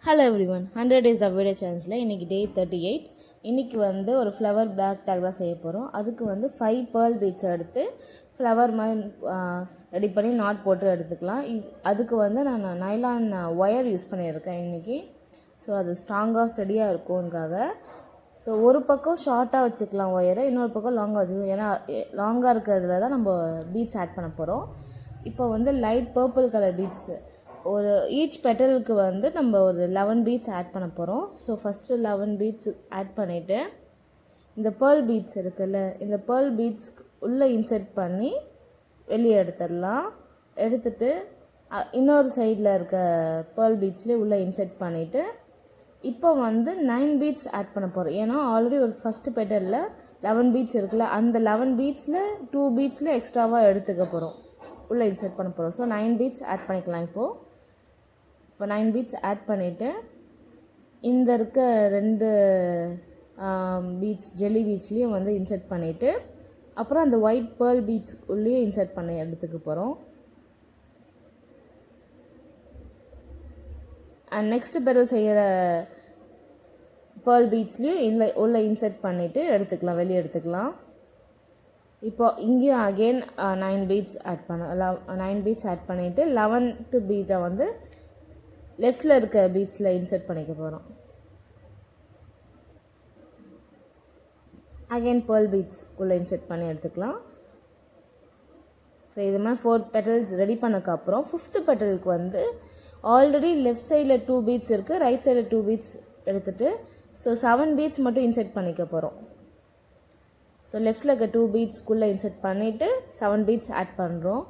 Hello everyone 100 days of video சேனல்ஸில் இன்றைக்கி டே 38. இன்றைக்கி வந்து ஒரு ஃப்ளவர் பிளாக் டேக் தான் செய்ய போகிறோம். அதுக்கு வந்து 5 பேர்ல் பீட்ஸ் எடுத்து ஃப்ளவர் மாதிரி ரெடி பண்ணி நாட் போட்டு எடுத்துக்கலாம். அதுக்கு வந்து நான் நைலான் ஒயர் யூஸ் பண்ணியிருக்கேன் இன்றைக்கி. ஸோ அது ஸ்ட்ராங்காக ஸ்டடியாக இருக்கும்காக. ஸோ ஒரு பக்கம் ஷார்ட்டாக வச்சுக்கலாம் ஒயரை, இன்னொரு பக்கம் லாங்காக வச்சுக்கணும். ஏன்னா லாங்காக இருக்கிறதுல தான் நம்ம பீட்ஸ் ஆட் பண்ண போகிறோம். இப்போ வந்து லைட் பர்பிள் கலர் பீட்ஸு ஒரு ஈச் பெட்டலுக்கு வந்து நம்ம ஒரு 11 பீட்ஸ் ஆட் பண்ண போகிறோம். ஸோ ஃபஸ்ட்டு 11 பீட்ஸ் ஆட் பண்ணிவிட்டு இந்த பேர்ல் பீட்ஸ் இருக்குல்ல, இந்த பேர்ல் பீட்ஸ் உள்ளே இன்சர்ட் பண்ணி வெளியே எடுத்துடலாம். எடுத்துட்டு இன்னொரு சைடில் இருக்க பேர்ல் பீட்ஸ்லேயே உள்ளே இன்சர்ட் பண்ணிவிட்டு இப்போ வந்து 9 பீட்ஸ் ஆட் பண்ண போகிறோம். ஏன்னா ஆல்ரெடி ஒரு ஃபஸ்ட்டு பெட்டலில் 11 பீட்ஸ் இருக்குல்ல, அந்த 11 பீட்ஸில் 2 பீட்ஸில் எக்ஸ்ட்ராவாக எடுத்துக்க போகிறோம், உள்ளே இன்சர்ட் பண்ண போகிறோம். ஸோ 9 பீட்ஸ் ஆட் பண்ணிக்கலாம். இப்போ 9 பீட்ஸ் ஆட் பண்ணிவிட்டு இந்த இருக்க 2 பீட்ஸ் ஜெல்லி பீட்ஸ்லேயும் வந்து இன்சர்ட் பண்ணிவிட்டு அப்புறம் அந்த ஒயிட் பேர்ல் பீட்ஸ் உள்ளேயே இன்சர்ட் பண்ணி எடுத்துக்க போகிறோம். அண்ட் நெக்ஸ்ட் பெடல் செய்கிற பேர்ல் பீட்ஸ்லேயும் உள்ளே இன்சர்ட் பண்ணிவிட்டு எடுத்துக்கலாம், வெளியே எடுத்துக்கலாம். இப்போ இங்கேயும் again 9 beads add 9 beads add பண்ணிவிட்டு 11th பீட்டை வந்து லெஃப்டில் இருக்க பீட்ஸில் இன்சர்ட் பண்ணிக்க போகிறோம். அகெயின் பேர்ல் பீட்ஸ் உள்ளே இன்சர்ட் பண்ணி எடுத்துக்கலாம். ஸோ இது மாதிரி 4 பெட்டல்ஸ் ரெடி பண்ணக்கப்புறம் 5th பெட்டலுக்கு வந்து ஆல்ரெடி லெஃப்ட் சைடில் 2 பீட்ஸ் இருக்குது, ரைட் சைடில் 2 பீட்ஸ் எடுத்துகிட்டு ஸோ 7 பீட்ஸ் மட்டும் இன்சர்ட் பண்ணிக்க போகிறோம். ஸோ லெஃப்டில் இருக்க 2 பீட்ஸ்க்குள்ளே இன்சர்ட் பண்ணிவிட்டு 7 பீட்ஸ் ஆட் பண்ணுறோம்.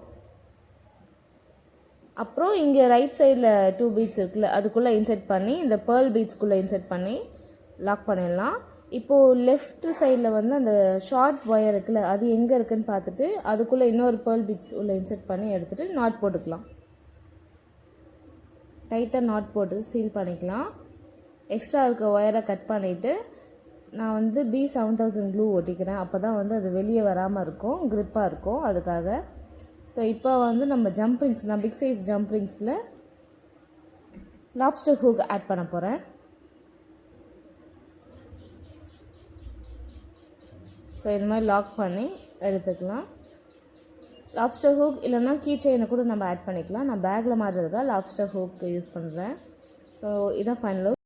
அப்புறம் இங்கே ரைட் சைடில் 2 பீட்ஸ் இருக்குல்ல, அதுக்குள்ளே இன்சர்ட் பண்ணி இந்த பேர்ல் பீட்ஸ்க்குள்ளே இன்சர்ட் பண்ணி லாக் பண்ணிடலாம். இப்போது லெஃப்ட் சைடில் வந்து அந்த ஷார்ட் ஒயர் இருக்குல்ல, அது எங்கே இருக்குதுன்னு பார்த்துட்டு அதுக்குள்ளே இன்னொரு பேர்ல் பீட்ஸ் உள்ளே இன்சர்ட் பண்ணி எடுத்துகிட்டு நாட் போட்டுக்கலாம். டைட்டாக நாட் போட்டு சீல் பண்ணிக்கலாம். எக்ஸ்ட்ரா இருக்க ஒயரை கட் பண்ணிவிட்டு நான் வந்து B7000 க்ளூ ஒட்டிக்கிறேன். அப்போ தான் வந்து அது வெளியே வராமல் இருக்கும், க்ரிப்பாக இருக்கும், அதுக்காக. ஸோ இப்போ வந்து நம்ம ஜம்ப்ரிங்ஸ், நான் பிக் சைஸ் ஜம்ப்ரிங்ஸில் லாப்ஸ்டர் ஹூக் ஆட் பண்ண போகிறேன். ஸோ இது மாதிரி லாக் பண்ணி எடுத்துக்கலாம். லாப்ஸ்டர் ஹூக் இல்லைன்னா கீ செயினை கூட நம்ம ஆட் பண்ணிக்கலாம். நான் பேக்கில் மாறுறதுக்காக லாப்ஸ்டர் ஹூக் யூஸ் பண்ணுறேன். ஸோ இதான் ஃபைனல்.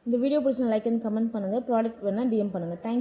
இந்த வீடியோ பிடிச்ச லைக் அண்ட் கமெண்ட் பண்ணுங்கள். ப்ராடக்ட் வேணால் DM பண்ணுங்கள். தேங்க்யூ.